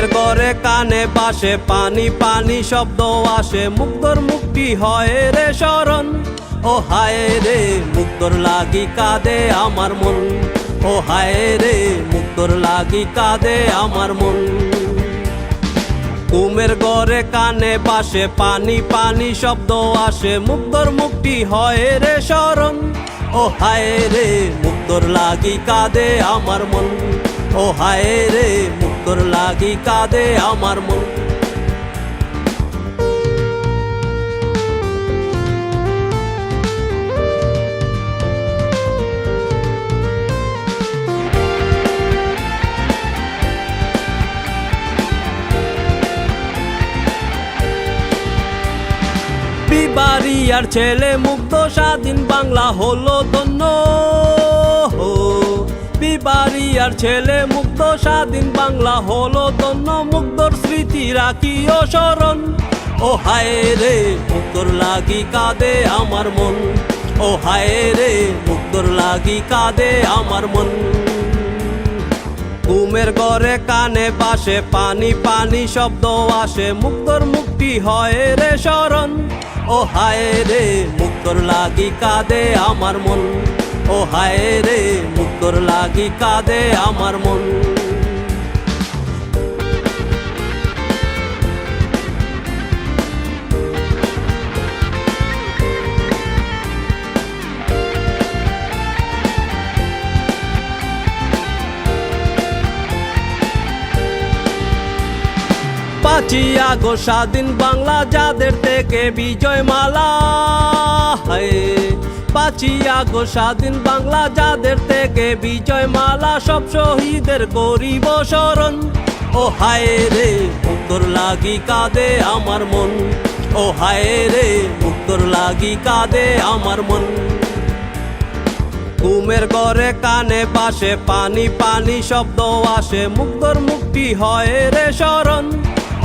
ঘুমের ঘরে কানে বাসে পানি পানি শব্দ আসে, মুগ্ধর মুক্তি হয় রে শরণ। ও হায় রে মুগ্ধর লাগি কাঁদে আমার মন, ও হায় রে মুগ্ধর লাগি কাঁদে আমার মন। ঘুমের ঘরে কানে বাসে পানি পানি শব্দ আসে, মুগ্ধর মুক্তি হয় রে শরণ। ও হায় রে মুগ্ধর লাগি কাঁদে আমার মন, ও হায় রে মুগ্ধর লাগি কাঁদে আমার মন। বিবাড়িয়ার ছেলে মুগ্ধ স্বাধীন বাংলা হলো ধন্য। বিবাড়িয়ার ছেলে মুগ্ধ স্বাধীন বাংলা হলো ধন্য, মুগ্ধর স্মৃতি রাখিও স্মরণ। ও হায় রে মুগ্ধর লাগি কাঁদে আমার মন, ও হায় রে মুগ্ধর লাগি কাঁদে আমার মন। ঘুমের ঘরে কানে বাসে পানি পানি শব্দ আসে, মুগ্ধর মুক্তি হয় রে শরণ। ও হায় রে মুগ্ধর লাগি কাঁদে আমার মন, ও হায় রে মুগ্ধর লাগি কাঁদে আমার মন। পাঁচই আগস্ট স্বাধীন বাংলা যাদের থেকে বিজয় মালা, পাঁচই আগস্ট স্বাধীন বাংলা যাদের থেকে বিজয় মালা, সব শহীদের করিব স্মরণ। ও হায় রে মুগ্ধর লাগি কাঁদে আমার মন, ও হায় রে মুগ্ধর লাগি কাঁদে আমার মন। ঘুমের ঘরে কানে বাসে পানি পানি শব্দ আসে, মুগ্ধর মুক্তি হয় রে শরণ।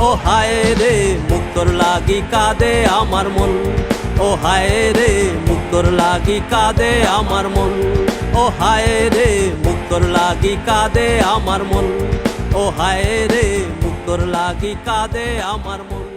ও হায় রে মুগ্ধর লাগি কাঁদে আমার মন, ও হায় রে মুগ্ধর লাগি কাঁদে আমার মন। ও হায় রে মুগ্ধর লাগি কাঁদে আমার মন, ও হায় রে মুগ্ধর লাগি কাঁদে আমার মন।